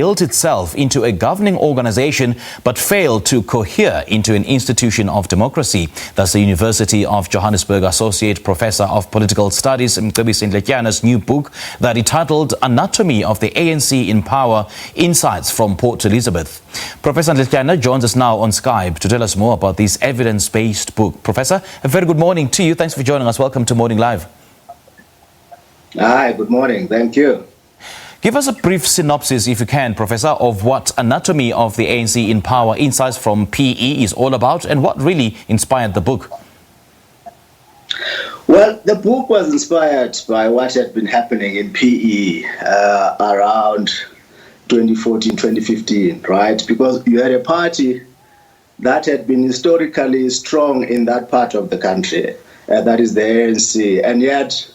built itself into a governing organization but failed to cohere into an institution of democracy. That's the University of Johannesburg Associate Professor of Political Studies Mcebisi Ndletyana's new book that he titled Anatomy of the ANC in Power, Insights from Port Elizabeth. Professor Ndletyana joins us now on Skype to tell us more about this evidence-based book. Professor, a very good morning to you. Thanks for joining us. Welcome to Morning Live. Hi, good morning. Thank you. Give us a brief synopsis, if you can, Professor, of what Anatomy of the ANC in Power, Insights from PE is all about and what really inspired the book. Well, the book was inspired by what had been happening in PE around 2014, 2015, right? Because you had a party that had been historically strong in that part of the country, that is the ANC, and yet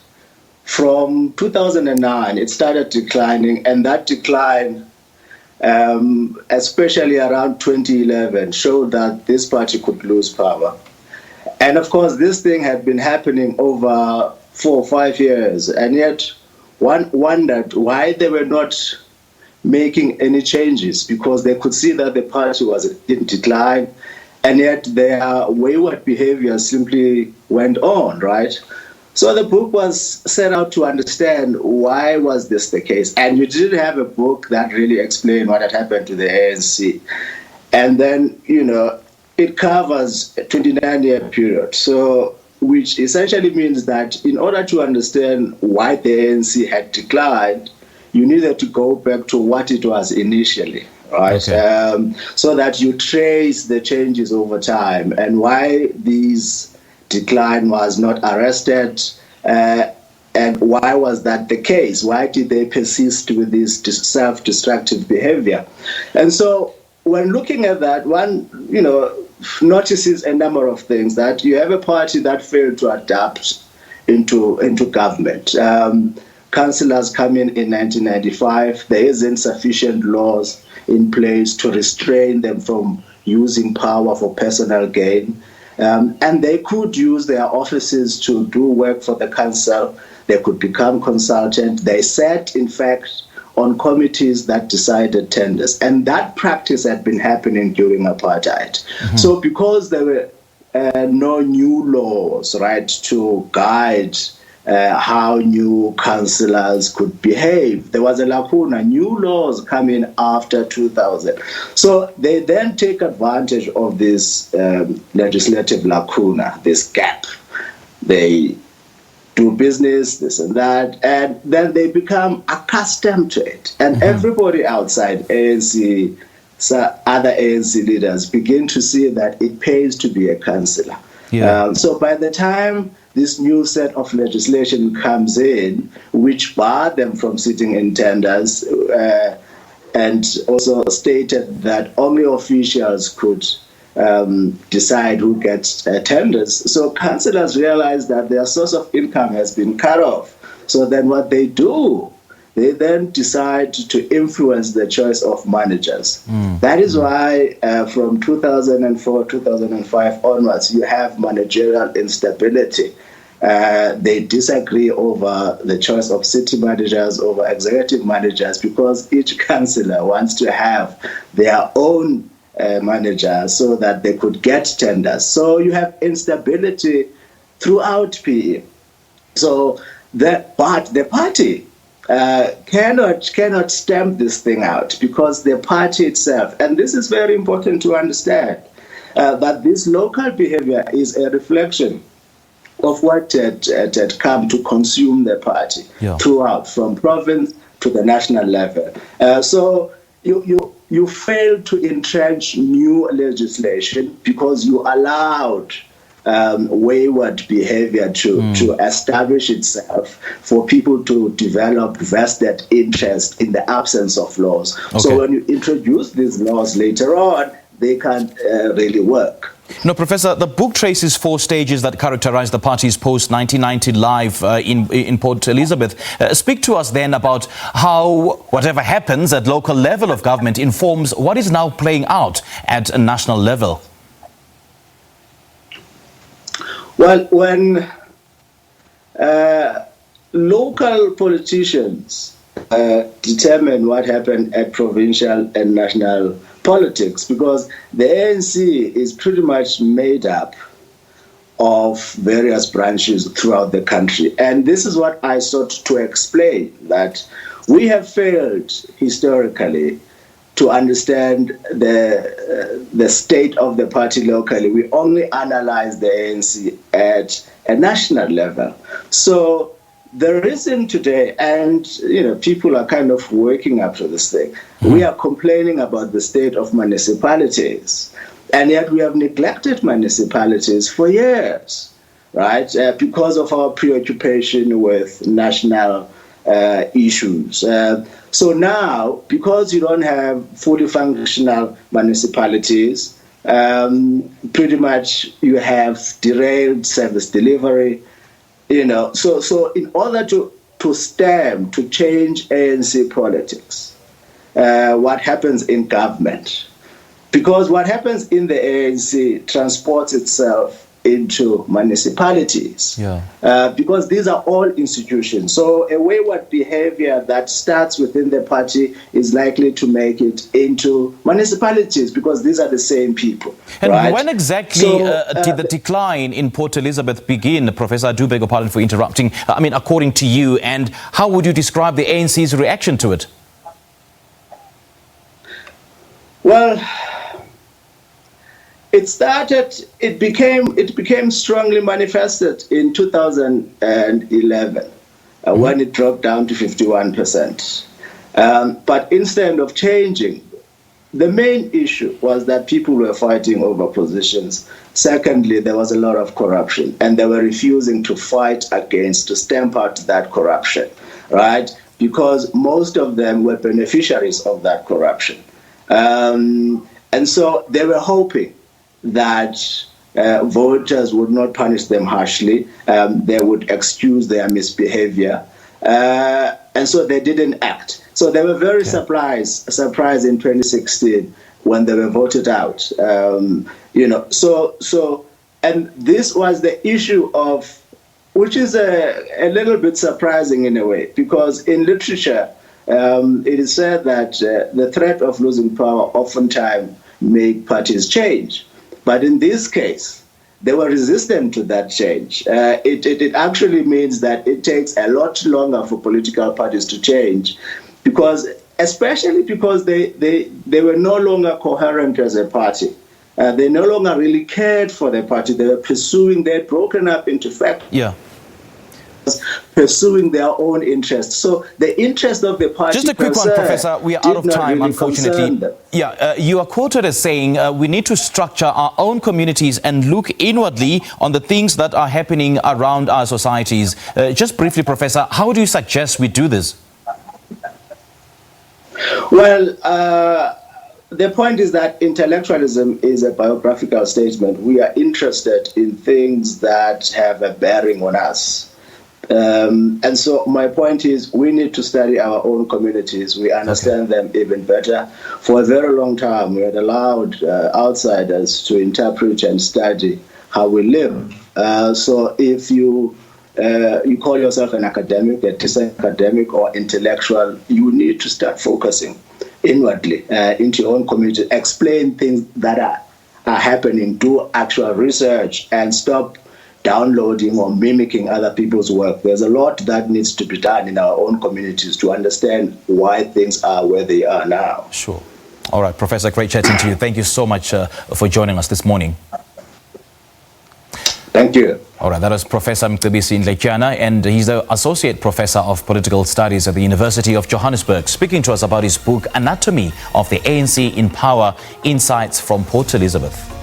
from 2009, it started declining, and that decline, especially around 2011, showed that this party could lose power. And of course, this thing had been happening over 4 or 5 years, and yet one wondered why they were not making any changes, because they could see that the party was in decline, and yet their wayward behavior simply went on, right? So the book was set out to understand why was this the case. And you didn't have a book that really explained what had happened to the ANC. And then, it covers a 29-year period. So, which essentially means that in order to understand why the ANC had declined, you needed to go back to what it was initially, right? Okay. So that you trace the changes over time and why these decline was not arrested, and why was that the case? Why did they persist with this self-destructive behavior? And so when looking at that, one, notices a number of things, that you have a party that failed to adapt into government. Councillors come in 1995. There is insufficient laws in place to restrain them from using power for personal gain. And they could use their offices to do work for the council. They could become consultant. They sat, in fact, on committees that decided tenders. And that practice had been happening during apartheid. Mm-hmm. So because there were no new laws, right, to guide how new councillors could behave, there was a lacuna. New laws come in after 2000. So they then take advantage of this legislative lacuna, this gap. They do business, this and that, and then they become accustomed to it. And everybody outside ANC, other ANC leaders, begin to see that it pays to be a councillor. Yeah. So by the time this new set of legislation comes in, which barred them from sitting in tenders, and also stated that only officials could decide who gets tenders. So councillors realize that their source of income has been cut off. So then what they do, they then decide to influence the choice of managers. That is why from 2004, 2005 onwards, you have managerial instability. They disagree over the choice of city managers over executive managers, because each councillor wants to have their own manager so that they could get tenders. So you have instability throughout PE. So but the party cannot stamp this thing out, because the party itself, and this is very important to understand, that this local behavior is a reflection of what had come to consume the party throughout, from province to the national level. So you failed to entrench new legislation because you allowed wayward behavior to establish itself, for people to develop vested interest in the absence of laws. Okay. So when you introduce these laws later on, they can't really work. No, Professor, the book traces 4 stages that characterize the party's post-1990 life in Port Elizabeth. Speak to us then about how whatever happens at local level of government informs what is now playing out at a national level. Well, when local politicians determine what happened at provincial and national politics, because the ANC is pretty much made up of various branches throughout the country. And this is what I sought to explain, that we have failed historically to understand the state of the party locally. We only analyze the ANC at a national level. So the reason today, and people are kind of waking up to this thing, we are complaining about the state of municipalities, and yet we have neglected municipalities for years, right? Because of our preoccupation with national issues. So now, because you don't have fully functional municipalities, pretty much you have derailed service delivery. So in order to change ANC politics, what happens in government, because what happens in the ANC transports itself into municipalities, because these are all institutions. So a wayward behavior that starts within the party is likely to make it into municipalities, because these are the same people. And right? When exactly did the decline in Port Elizabeth begin, Professor? I do beg your pardon for interrupting. I mean, according to you, and how would you describe the ANC's reaction to it? Well, it became strongly manifested in 2011 when it dropped down to 51%. But instead of changing, the main issue was that people were fighting over positions. Secondly, there was a lot of corruption, and they were refusing to fight to stamp out that corruption, right? Because most of them were beneficiaries of that corruption. And so they were hoping that voters would not punish them harshly, they would excuse their misbehavior, and so they didn't act. So they were very surprised in 2016 when they were voted out. So and this was the issue of, which is a little bit surprising in a way, because in literature it is said that the threat of losing power oftentimes make parties change. But in this case, they were resistant to that change. It actually means that it takes a lot longer for political parties to change, especially because they were no longer coherent as a party. They no longer really cared for the party. They were they had broken up into factions. Pursuing their own interests. So the interest of the party. Just a quick one, Professor. We are out of time, really, unfortunately. You are quoted as saying we need to structure our own communities and look inwardly on the things that are happening around our societies. Just briefly, Professor, how do you suggest we do this? Well, the point is that intellectualism is a biographical statement. We are interested in things that have a bearing on us. And so my point is, we need to study our own communities. We understand them even better. For a very long time, we had allowed outsiders to interpret and study how we live. So if you call yourself an academic, a academic or intellectual, you need to start focusing inwardly into your own community, explain things that are happening, do actual research, and stop downloading or mimicking other people's work. There's a lot that needs to be done in our own communities to understand why things are where they are now. Sure. All right, Professor, great chatting to you. Thank you so much for joining us this morning. Thank you. All right, that was Professor Mcebisi Ndletyana, and he's the Associate Professor of Political Studies at the University of Johannesburg, speaking to us about his book, Anatomy of the ANC in Power, Insights from Port Elizabeth.